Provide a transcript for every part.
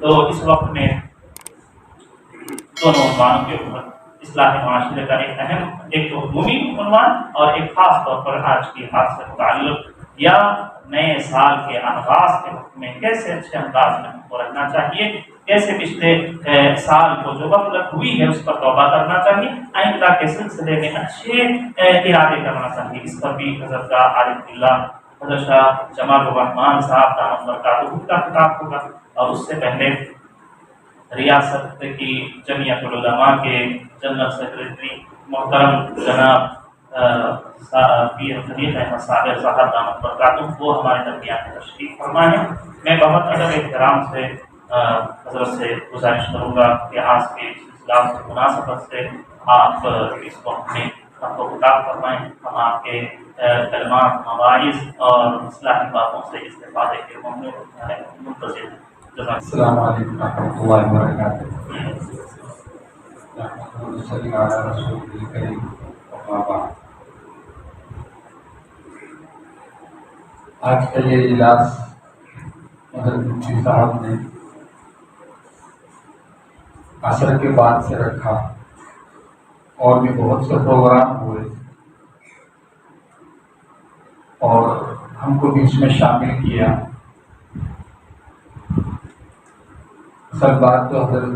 تو اس وقت میں دونوں عنوانوں کے اوپر اصلاح معاشرے کا ایک عمومی عنوان اور ایک خاص طور پر آج کی حادثے سے متعلق یا نئے سال کے آغاز کے وقت میں کیسے اچھے انداز میں ہم کو رکھنا چاہیے، کیسے پچھلے سال کو جو غفلت ہوئی ہے اس پر توبہ کرنا چاہیے، آئندہ کے سلسلے میں اچھے ارادے کرنا چاہیے۔ اس پر بھی حضرت عارف اللہ حضرت شاہ جمال الرحمان صاحب دامت برکاتہ کا خطاب ہوگا، اور اس سے پہلے ریاست کی جمعیت العلماء کے جنرل سیکرٹری محترم جناب پیر خلیل احمد صابر صاحب دامت برکاتہ وہ ہمارے درمیان تشریف فرما ہے۔ میں بہت ادب احترام سے حضرت سے گزارش کروں گا کہ آج کے اجلاس کی مناسبت سے آپ اس وقت میں ہم کو خطاب فرمائیں، ہم آپ کے کلمات، مواعظ اور اصلاحی باتوں سے استفادے کے منتظر ہیں۔ السلام علیکم ورحمۃ اللہ وبرکاتہ۔ آج کا یہ اجلاس حضرت مفتی صاحب نے عصر کے بعد سے رکھا اور بھی بہت سے پروگرام ہوئے اور ہم کو بھی اس میں شامل کیا۔ اصل بات تو حضرت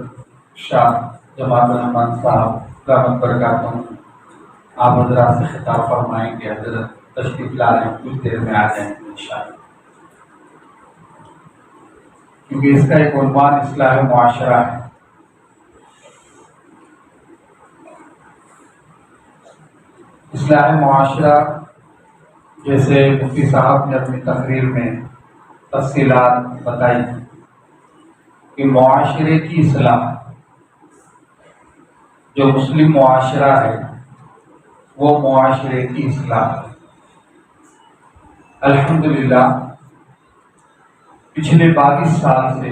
شاہ جمال الرحمان صاحب دامت برکاتہ آپ حضرات سے خطاب فرمائیں گے۔ حضرت تشریف لا رہے ہیں، کچھ دیر میں آ جائیں گے انشاءاللہ، کیونکہ اس کا ایک عنوان اصلاح معاشرہ ہے۔ اصلاح معاشرہ جیسے مفتی صاحب نے اپنی تقریر میں تفصیلات بتائی کہ معاشرے کی اصلاح، جو مسلم معاشرہ ہے وہ معاشرے کی اصلاح ہے۔ الحمدللہ پچھلے 22 سال سے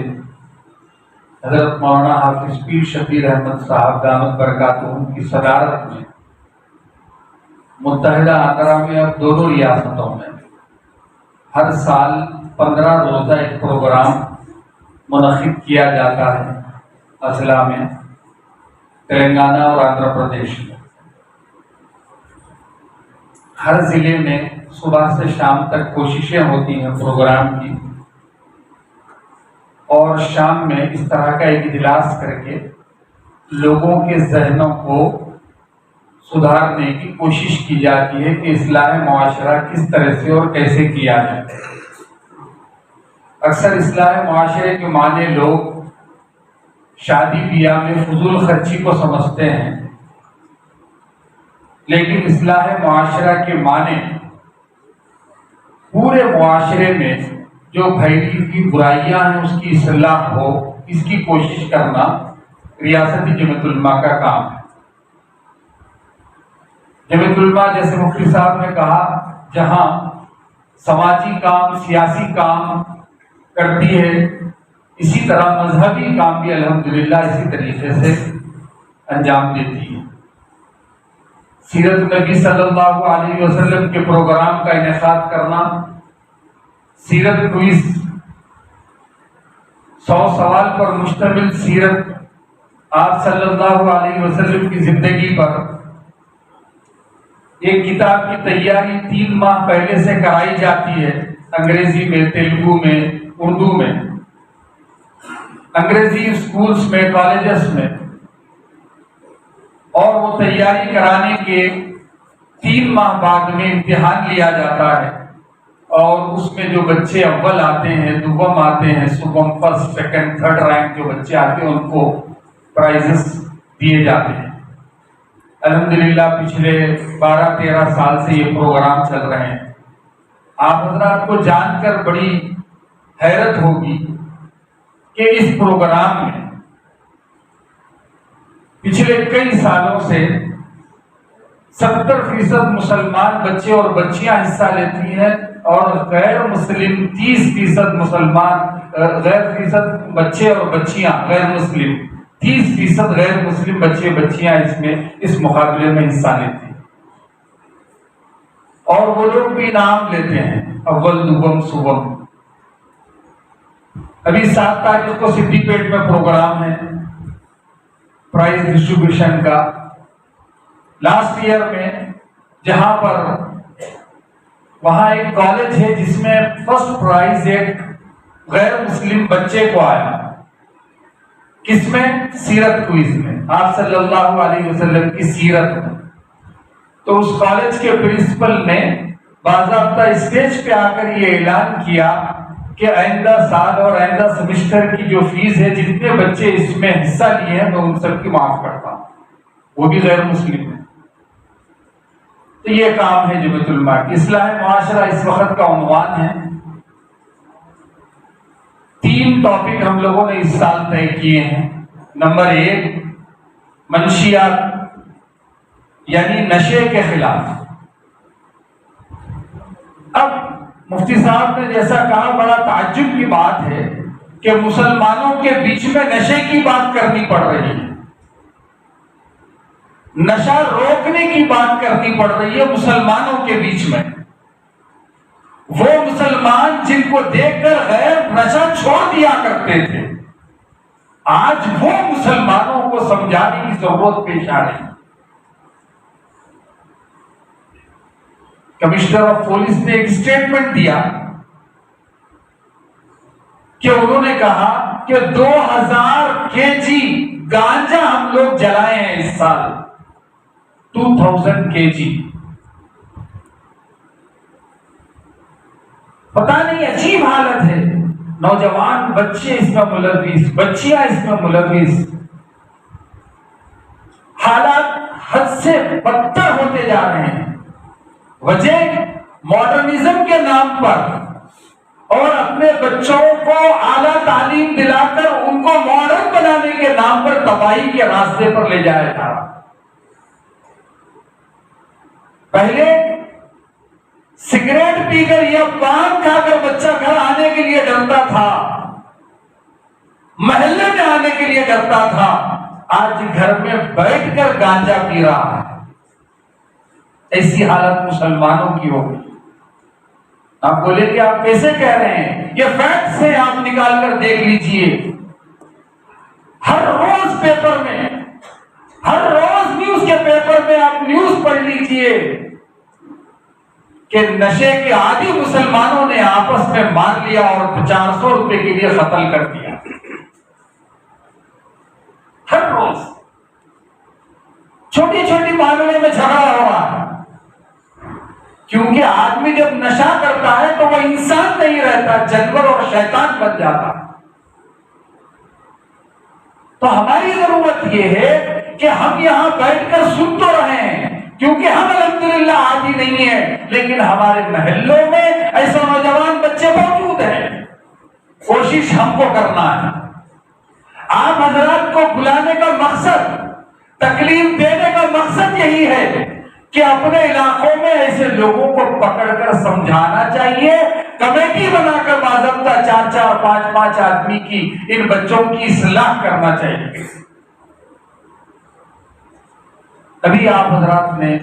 حضرت مولانا حافظ پیر شبیر احمد صاحب دامت برکاتہ کی صدارت میں متحدہ آندھرا میں اب دونوں ریاستوں میں ہر سال 15 روزہ ایک پروگرام منعقد کیا جاتا ہے، اضلاع میں، تلنگانہ اور آندھرا پردیش میں۔ ہر ضلع میں صبح سے شام تک کوششیں ہوتی ہیں پروگرام کی، اور شام میں اس طرح کا ایک اجلاس کر کے لوگوں کے ذہنوں کو سدھارنے کی کوشش کی جاتی ہے کہ اصلاح معاشرہ کس طرح سے اور کیسے کیا جائے۔ اکثر اصلاح معاشرے کے معنی لوگ شادی بیاہ میں فضول خرچی کو سمجھتے ہیں، لیکن اصلاح معاشرہ کے معنی پورے معاشرے میں جو پھیلی کی برائیاں ہیں اس کی اصلاح ہو، اس کی کوشش کرنا ریاستی جمعیت العلماء کا کام ہے۔ جمعیت العلماء جیسے مفتی صاحب نے کہا جہاں سماجی کام، سیاسی کام کرتی ہے، اسی طرح مذہبی کام بھی الحمدللہ اسی طریقے سے انجام دیتی ہے۔ سیرت نبی صلی اللہ علیہ وسلم کے پروگرام کا انعقاد کرنا، سیرت کوئز، 100 سوال پر مشتمل سیرت آپ صلی اللہ علیہ وسلم کی زندگی پر ایک کتاب کی تیاری 3 ماہ پہلے سے کرائی جاتی ہے، انگریزی میں، تیلگو میں، اردو میں، انگریزی اسکولز میں، کالجز میں، اور وہ تیاری کرانے کے 3 ماہ بعد میں امتحان لیا جاتا ہے، اور اس میں جو بچے اول آتے ہیں، دوم آتے ہیں، سوم، فرسٹ، سیکنڈ، تھرڈ رینک جو بچے آتے ہیں ان کو پرائزز دیے جاتے ہیں۔ الحمدللہ پچھلے 12-13 سال سے یہ پروگرام چل رہے ہیں۔ آپ حضرات کو جان کر بڑی حیرت ہوگی کہ اس پروگرام میں پچھلے کئی سالوں سے 70% مسلمان بچے اور بچیاں حصہ لیتی ہیں، اور غیر مسلم 30% مسلمان فیصد بچے اور بچیاں غیر مسلم 30% غیر مسلم بچے بچیاں اس مقابلے میں حصہ لیتے ہیں، اور وہ لوگ بھی انعام لیتے ہیں، اول، دوم، سوم۔ ابھی 7 تاریخ کو سدھی پیٹ میں پروگرام ہے پرائز ڈسٹریبیوشن کا. لاسٹ ایئر میں جہاں پر وہاں ایک کالج ہے جس میں فرسٹ پرائز ایک غیر مسلم بچے کو آیا. کس میں؟ سیرت کوئز میں، آپ صلی اللہ علیہ وسلم کی سیرت میں. تو اس کالج کے پرنسپل نے باضابطہ اسٹیج پہ آ کر یہ اعلان کیا کہ آئندہ سال اور آئندہ سیمسٹر کی جو فیس ہے، جتنے بچے اس میں حصہ لیے ہیں میں ان سب کی معاف کرتا ہوں، وہ بھی غیر مسلم ہے. تو یہ کام ہے جمعیت علماء کی. اصلاح معاشرہ اس وقت کا عنوان ہے. 3 ٹاپک ہم لوگوں نے اس سال طے کیے ہیں. نمبر 1 منشیات یعنی نشے کے خلاف. اب مفتی صاحب نے جیسا کہا، بڑا تعجب کی بات ہے کہ مسلمانوں کے بیچ میں نشے کی بات کرنی پڑ رہی ہے، نشہ روکنے کی بات کرنی پڑ رہی ہے مسلمانوں کے بیچ میں. وہ مسلمان جن کو دیکھ کر غیر نشہ چھوڑ دیا کرتے تھے، آج وہ مسلمانوں کو سمجھانے کی ضرورت پیش آ رہی ہے. کمشنر آف پولیس نے ایک اسٹیٹمنٹ دیا کہ انہوں نے کہا کہ 2000 kg گانجا ہم لوگ جلائے ہیں اس سال. 2000 kg. پتہ نہیں، عجیب حالت ہے. نوجوان بچے اس میں ملوث، بچیاں اس میں ملوث. حالات حد سے بدتر ہوتے جا رہے ہیں. وجہ ماڈرنزم کے نام پر اور اپنے بچوں کو اعلیٰ تعلیم دلا کر ان کو ماڈرن بنانے کے نام پر تباہی کے راستے پر لے جایا جا رہا. پہلے سگریٹ پی کر یا پان کھا کر بچہ گھر آنے کے لیے ڈرتا تھا، محلے میں آنے کے لیے ڈرتا تھا. آج گھر میں بیٹھ کر گانجا پی رہا ہے. ایسی حالت مسلمانوں کی ہوگی. آپ بولے کہ آپ کیسے کہہ رہے ہیں؟ یہ فیکٹس ہیں، آپ نکال کر دیکھ لیجئے. ہر روز پیپر میں، ہر روز نیوز کے پیپر میں آپ نیوز پڑھ لیجئے کہ نشے کے عادی مسلمانوں نے آپس میں مار لیا اور 400 روپے کے لیے قتل کر دیا. ہر روز چھوٹی چھوٹی معاملے میں جھگڑا ہو رہا ہے. کیونکہ آدمی جب نشہ کرتا ہے تو وہ انسان نہیں رہتا، جانور اور شیطان بن جاتا. تو ہماری ضرورت یہ ہے کہ ہم یہاں بیٹھ کر سن تو رہے ہیں، کیونکہ ہم الحمدللہ عادی نہیں ہیں، لیکن ہمارے محلوں میں ایسے نوجوان بچے موجود ہیں. کوشش ہم کو کرنا ہے. آپ حضرات کو بلانے کا مقصد، تکلیف دینے کا مقصد یہی ہے کہ اپنے علاقوں میں ایسے لوگوں کو پکڑ کر سمجھانا چاہیے. کمیٹی بنا کر باضابطہ 4-4 5-5 آدمی کی ان بچوں کی اصلاح کرنا چاہیے. ابھی آپ حضرات نے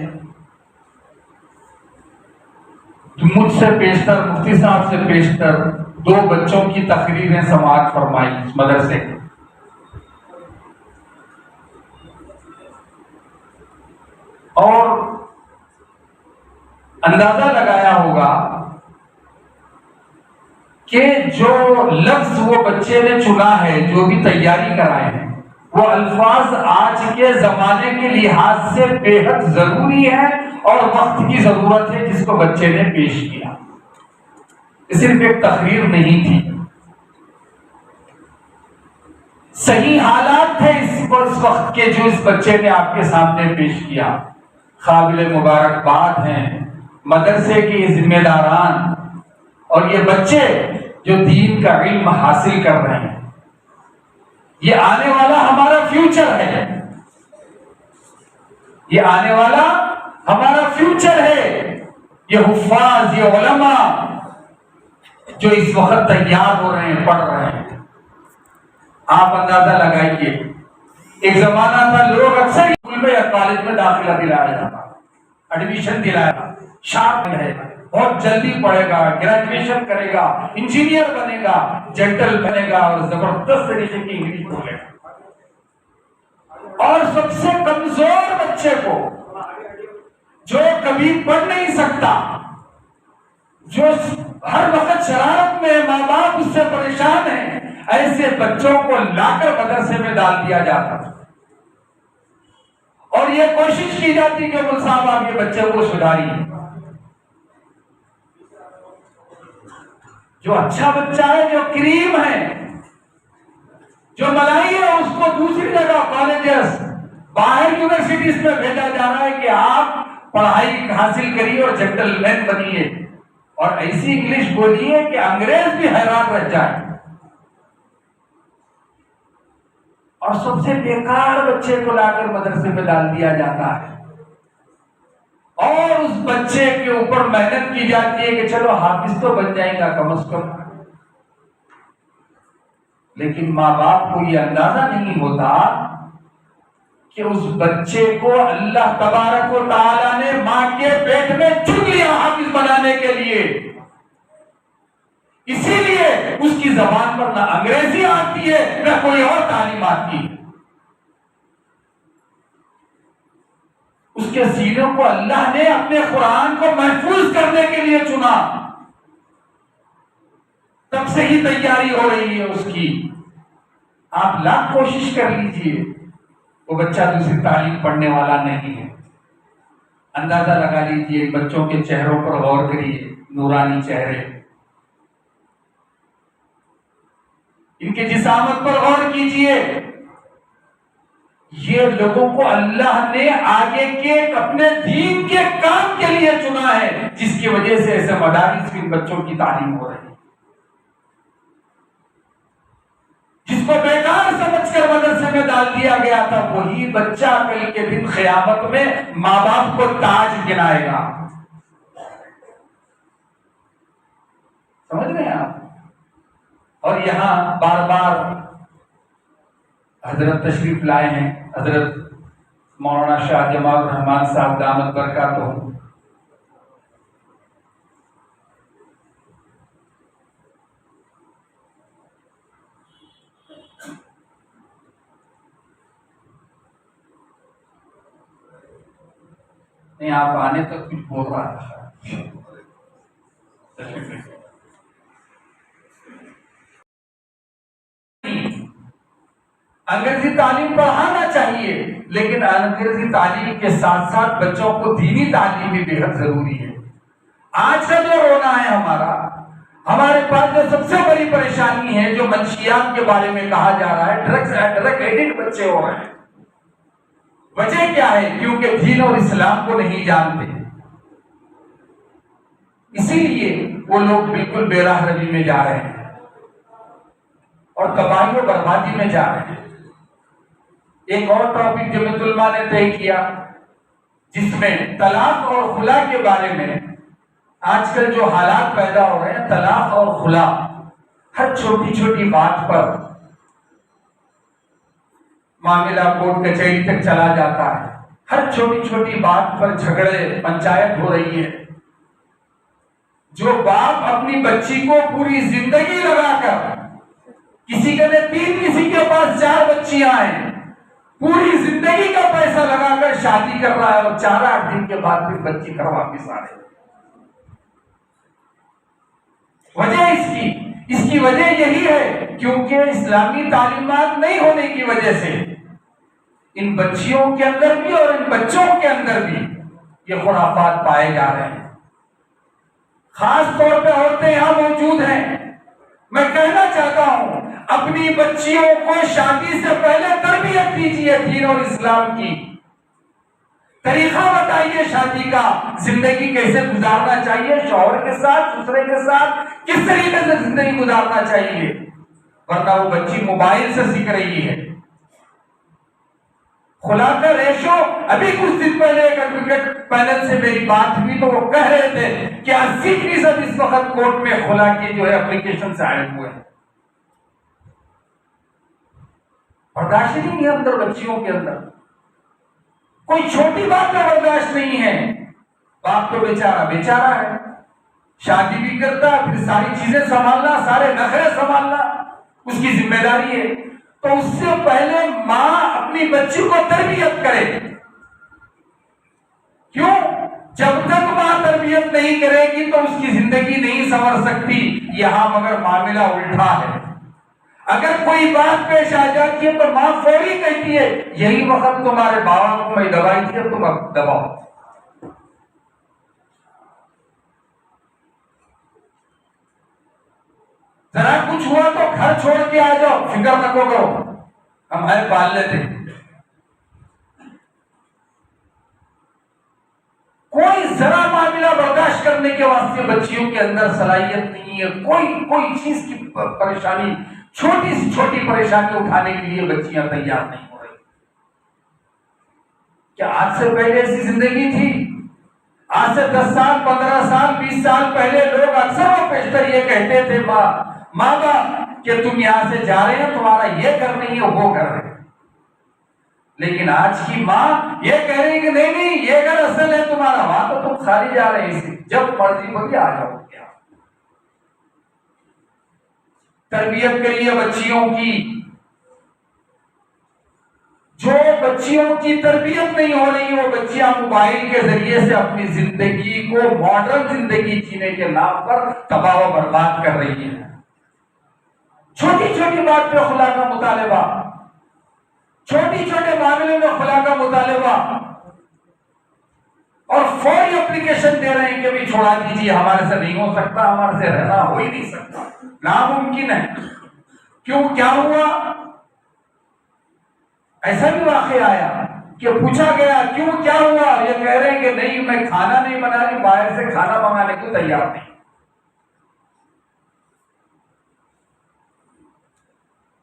مجھ سے پیشتر، مفتی صاحب سے پیشتر 2 بچوں کی تقریریں سماعت فرمائی اس مدرسے کی. اور اندازہ لگایا ہوگا کہ جو لفظ وہ بچے نے چنا ہے، جو بھی تیاری کرائے ہیں، وہ الفاظ آج کے زمانے کے لحاظ سے بے حد ضروری ہے اور وقت کی ضرورت ہے جس کو بچے نے پیش کیا. صرف ایک تقریر نہیں تھی، صحیح حالات تھے اس وقت کے جو اس بچے نے آپ کے سامنے پیش کیا. قابل مبارکباد ہیں مدرسے کے ذمہ داران اور یہ بچے جو دین کا علم حاصل کر رہے ہیں. یہ آنے والا ہمارا فیوچر ہے، یہ آنے والا ہمارا فیوچر ہے. یہ حفاظ، یہ علماء جو اس وقت تیار ہو رہے ہیں، پڑھ رہے ہیں. آپ اندازہ لگائیے، ایک زمانہ تھا لوگ اکثر اسکول میں یا کالج میں داخلہ دلایا جاتا، ایڈمیشن دلایا، شارپ ہے، بہت جلدی پڑھے گا، گریجویشن کرے گا، انجینئر بنے گا، جنٹل بنے گا اور زبردست طریقے کی انگلش بولے گا۔ اور سب سے کمزور بچے کو، جو کبھی پڑھ نہیں سکتا، جو ہر وقت شرارت میں ماں باپ اس سے پریشان ہیں، ایسے بچوں کو لا کر مدرسے میں ڈال دیا جاتا اور یہ کوشش کی جاتی کہ مول صاحب آپ یہ بچے کو سدھاریے۔ جو اچھا بچہ ہے، جو کریم ہے، جو ملائی ہے، اس کو دوسری جگہ کالجز، باہر یونیورسٹیز میں بھیجا جا رہا ہے کہ آپ پڑھائی حاصل کریے اور جنٹل مین بنیے اور ایسی انگلش بولیے کہ انگریز بھی حیران رہ جائے۔ اور سب سے بیکار بچے کو لا کر مدرسے میں ڈال دیا جاتا ہے اور اس بچے کے اوپر محنت کی جاتی ہے کہ چلو حافظ تو بن جائے گا کم از کم، لیکن ماں باپ کو یہ اندازہ نہیں ہوتا کہ اس بچے کو اللہ تبارک و تعالیٰ نے ماں کے پیٹ میں چن لیا حافظ بنانے کے لیے، اسی لیے اس کی زبان پر نہ انگریزی آتی ہے نہ کوئی اور تعلیم آتی ہے۔ اس کے سینوں کو اللہ نے اپنے قرآن کو محفوظ کرنے کے لیے چنا، تب سے ہی تیاری ہو رہی ہے اس کی۔ آپ لاکھ کوشش کر لیجئے، وہ بچہ دوسری تعلیم پڑھنے والا نہیں ہے۔ اندازہ لگا لیجئے، بچوں کے چہروں پر غور کریے، نورانی چہرے، ان کے جسامت پر غور کیجئے۔ یہ لوگوں کو اللہ نے آگے کے اپنے دین کے کام کے لیے چنا ہے، جس کی وجہ سے ایسے مدارس میں بچوں کی تعلیم ہو رہی ہے۔ جس کو بیکار سمجھ کر مدرسے میں ڈال دیا گیا تھا، وہی بچہ کل کے دن قیامت میں ماں باپ کو تاج گنائے گا۔ سمجھ رہے ہیں آپ؟ اور یہاں بار بار حضرت تشریف لائے ہیں، حضرت مولانا شاہ جمال الرحمان صاحب دامت برکاتہ۔ نہیں، آپ آنے تک کچھ بول رہا تھا۔ انگریزی تعلیم پڑھانا چاہیے، لیکن انگریزی تعلیم کے ساتھ ساتھ بچوں کو دینی تعلیم بھی بے حد ضروری ہے۔ آج کا جو رونا ہے ہمارے پاس جو سب سے بڑی پریشانی ہے، جو منشیات کے بارے میں کہا جا رہا ہے، ڈرگ ایڈکٹ بچے ہو رہے ہیں۔ وجہ کیا ہے؟ کیونکہ دین اور اسلام کو نہیں جانتے، اسی لیے وہ لوگ بالکل بے راہ روی میں جا رہے ہیں اور تباہی و بربادی میں جا رہے ہیں۔ ایک اور ٹاپک جمعیت علماء نے طے کیا، جس میں طلاق اور خلا کے بارے میں آج کل جو حالات پیدا ہو رہے ہیں، طلاق اور خلا، ہر چھوٹی چھوٹی بات پر معاملہ کورٹ کچہری تک چلا جاتا ہے، ہر چھوٹی چھوٹی بات پر جھگڑے پنچایت ہو رہی ہے۔ جو باپ اپنی بچی کو پوری زندگی لگا کر، کسی کے 3 کسی کے پاس 4 بچیاں ہیں، پوری زندگی کا پیسہ لگا کر شادی کر رہا ہے اور 4-8 دن کے بعد پھر بچی کر واپس آ رہے۔ وجہ اس کی وجہ یہی ہے کیونکہ اسلامی تعلیمات نہیں ہونے کی وجہ سے ان بچیوں کے اندر بھی اور ان بچوں کے اندر بھی یہ خرافات پائے جا رہے ہیں۔ خاص طور پہ عورتیں یہاں موجود ہیں، میں کہنا چاہتا ہوں، اپنی بچیوں کو شادی سے پہلے تربیت دیجیے دین اور اسلام کی، طریقہ بتائیے شادی کا، زندگی کیسے گزارنا چاہیے، شوہر کے ساتھ، دوسرے کے ساتھ کس طریقے سے زندگی گزارنا چاہیے، ورنہ وہ بچی موبائل سے سیکھ رہی ہے۔ خلا کا ریشو، ابھی کچھ دن پہلے ایک ایڈوکیٹ پینل سے میری بات ہوئی تو وہ کہہ رہے تھے کہ 80% اس وقت کورٹ میں خلا کی جو ہے اپلیکیشن سے آئے ہوئے ہیں۔ برداشت نہیں ہے اندر بچیوں کے اندر، کوئی چھوٹی بات کا برداشت نہیں ہے۔ باپ تو بیچارہ ہے، شادی بھی کرتا، پھر ساری چیزیں سنبھالنا، سارے نخرے سنبھالنا اس کی ذمہ داری ہے۔ تو اس سے پہلے ماں اپنی بچی کو تربیت کرے۔ کیوں؟ جب تک ماں تربیت نہیں کرے گی تو اس کی زندگی نہیں سنور سکتی۔ یہاں مگر معاملہ الٹا ہے، اگر کوئی بات پیش آ جاتی ہے تو ماں فوری کہتی ہے یہی وقت تمہارے بابا کو میں دوائی تھی، تم اب دباؤ۔ ذرا کچھ ہوا تو گھر چھوڑ کے آ جاؤ، فکر نہ کرو، ہم پال لیتے۔ کوئی ذرا معاملہ برداشت کرنے کے واسطے بچیوں کے اندر صلاحیت نہیں ہے، کوئی چیز کی پریشانی، چھوٹی سے چھوٹی پریشانی اٹھانے کے لیے بچیاں تیار نہیں ہو رہی۔ کیا آج سے پہلے ایسی زندگی تھی؟ آج سے 10 سال 15 سال 20 سال پہلے لوگ اکثر و بیشتر یہ کہتے تھے ماں باپ کہ تم یہاں سے جا رہے ہیں، تمہارا یہ کر نہیں ہے وہ کر رہے ہیں۔ لیکن آج کی ماں یہ کہہ رہی کہ نہیں یہ گھر اصل ہے تمہارا، وہاں تو تم خالی جا رہے ہیں، جب مرضی ہوگی آ جاؤ۔ کیا تربیت کریے بچیوں کی، جو بچیوں کی تربیت نہیں ہو رہی، وہ بچیاں موبائل کے ذریعے سے اپنی زندگی کو ماڈرن زندگی جینے کے نام پر تباہ و برباد کر رہی ہیں۔ چھوٹی چھوٹی بات پہ خلا کا مطالبہ، چھوٹی چھوٹے معاملے میں خلا کا مطالبہ، اور فوری اپلیکیشن دے رہے ہیں کہ بھی چھوڑا دیجیے، ہمارے سے نہیں ہو سکتا، ہمارے سے رہنا ہو ہی نہیں سکتا، ناممکن ہے۔ کیوں؟ کیا ہوا؟ ایسا بھی واقعہ آیا کہ پوچھا گیا کیوں کیا ہوا؟ یہ کہہ رہے ہیں کہ نہیں میں کھانا نہیں بنا رہی، باہر سے کھانا منگانے کو تیار نہیں۔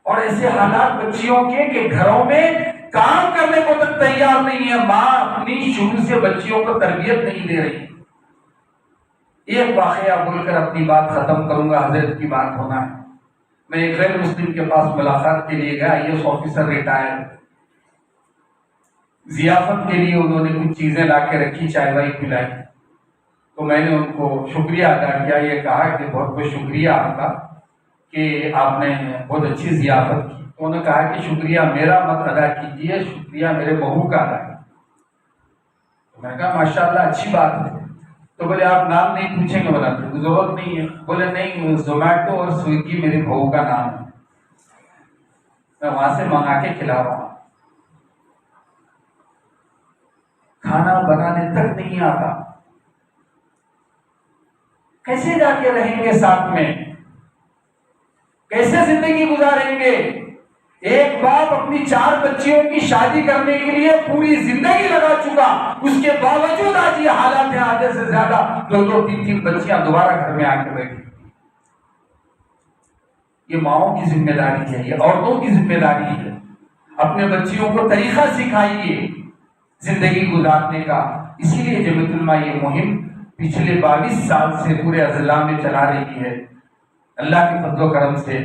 اور ایسے حالات بچیوں کے کہ گھروں میں کام کرنے کو تک تیار نہیں ہے، ماں اپنی شروع سے بچیوں کو تربیت نہیں دے رہی۔ ایک واقعہ بول کر اپنی بات ختم کروں گا، حضرت کی بات ہونا ہے۔ میں ایک غیر مسلم کے پاس ملاقات کے لیے گیا، IAS آفیسر ریٹائر، ضیافت کے لیے انہوں نے کچھ چیزیں لا کے رکھی، چائے وائی پلائی، تو میں نے ان کو شکریہ ادا کیا، یہ کہا کہ بہت بہت شکریہ آپ کا کہ آپ نے بہت اچھی ضیافت کی۔ تو انہوں نے کہا کہ شکریہ میرا مت ادا کیجیے، شکریہ میرے بہو کا ادا کیجیے۔ تو میں نے کہا ماشاءاللہ اچھی بات ہے۔ تو بولے آپ نام نہیں پوچھیں گے؟ بولا ضرورت نہیں ہے۔ بولے نہیں، زومیٹو اور سویگی میری بہو کا نام ہے، میں وہاں سے منگا کے کھلا رہا ہوں۔ کھانا بنانے تک نہیں آتا، کیسے جا کے رہیں گے ساتھ میں؟ کیسے زندگی گزاریں گے؟ ایک باپ اپنی 4 بچیوں کی شادی کرنے کے لیے پوری زندگی لگا چکا، اس کے باوجود آج یہ حالات ہیں، آدھے سے زیادہ 2 3 بچیاں دوبارہ گھر میں آ کے بیٹھی۔ یہ ماؤں کی ذمہ داری ہے، یہ عورتوں کی ذمہ داری ہے۔ اپنے بچیوں کو طریقہ سکھائیے زندگی گزارنے کا۔ اسی لیے جمعیت علماء یہ مہم پچھلے 22 سال سے پورے اضلاع میں چلا رہی ہے اللہ کے فضل و کرم سے،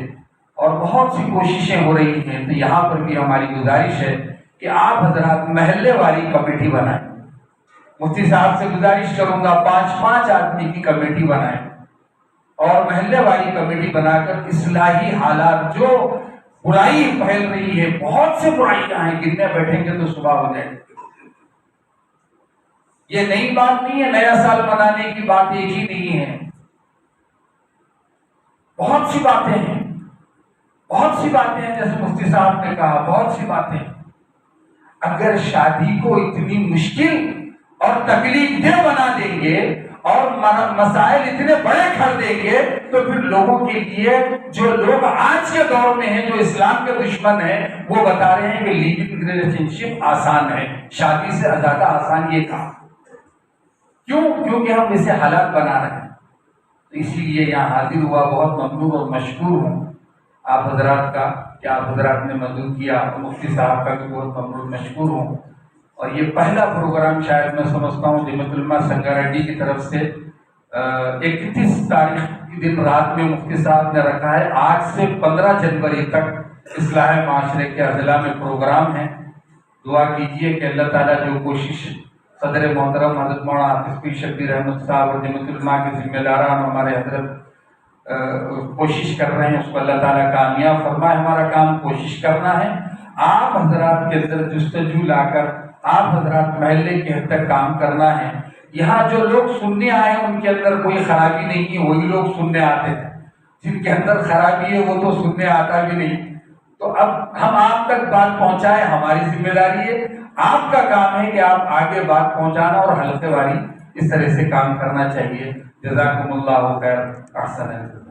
اور بہت سی کوششیں ہو رہی ہیں۔ تو یہاں پر بھی ہماری گزارش ہے کہ آپ حضرات محلے والی کمیٹی بنائیں۔ مفتی صاحب سے گزارش کروں گا 5 آدمی کی کمیٹی بنائیں، اور محلے والی کمیٹی بنا کر اصلاحی حالات، جو برائی پھیل رہی ہے، بہت سے برائیاں ہیں، گننے بیٹھیں گے تو صبح ہو جائے گی۔ یہ نئی بات نہیں ہے، نیا سال منانے کی بات ایک ہی نہیں ہے، بہت سی باتیں ہیں، بہت سی باتیں ہیں، جیسے مفتی صاحب نے کہا بہت سی باتیں۔ اگر شادی کو اتنی مشکل اور تکلیف دہ بنا دیں گے اور مسائل اتنے بڑے کر دیں گے تو پھر لوگوں کے لیے، جو لوگ آج کے دور میں ہیں، جو اسلام کے دشمن ہیں، وہ بتا رہے ہیں کہ لیونگ ریلیشن شپ آسان ہے، شادی سے زیادہ آسان یہ کام۔ کیوں؟ کیونکہ ہم اسے حالات بنا رہے ہیں۔ اسی لیے یہاں حاضر ہوا، بہت ممنون اور مشکور ہوں آپ حضرات کا کہ آپ حضرات نے مدعو کیا، مفتی صاحب کا بھی بہت ممنون مشکور ہوں۔ اور یہ پہلا پروگرام شاید میں سمجھتا ہوں جمعیت علماء سنگاریڈی کی طرف سے 31 تاریخ کی دن رات میں مفتی صاحب نے رکھا ہے۔ آج سے 15 جنوری تک اصلاح معاشرے کے اضلاع میں پروگرام ہے۔ دعا کیجئے کہ اللہ تعالیٰ جو کوشش صدر محترم حضرت مولانا حافظ پیر شبیر احمد صاحب اور جمعیت العلماء کے ذمہ داران ہمارے حضرت کوشش کر رہے ہیں، اس کو اللہ تعالیٰ کامیاب فرمائے۔ ہمارا کام کوشش کرنا ہے، آپ حضرات کے اندر جستجو لا کر آپ حضرات محلے کے حد تک کام کرنا ہے۔ یہاں جو لوگ سننے آئے ان کے اندر کوئی خرابی نہیں ہے، وہی لوگ سننے آتے ہیں، جن کے اندر خرابی ہے وہ تو سننے آتا بھی نہیں۔ تو اب ہم آپ تک بات پہنچائیں، ہماری ذمہ داری ہے، آپ کا کام ہے کہ آپ آگے بات پہنچانا اور حلقے واری اس طرح سے کام کرنا چاہیے۔ جزاکم اللہ خیر، احسن ہے۔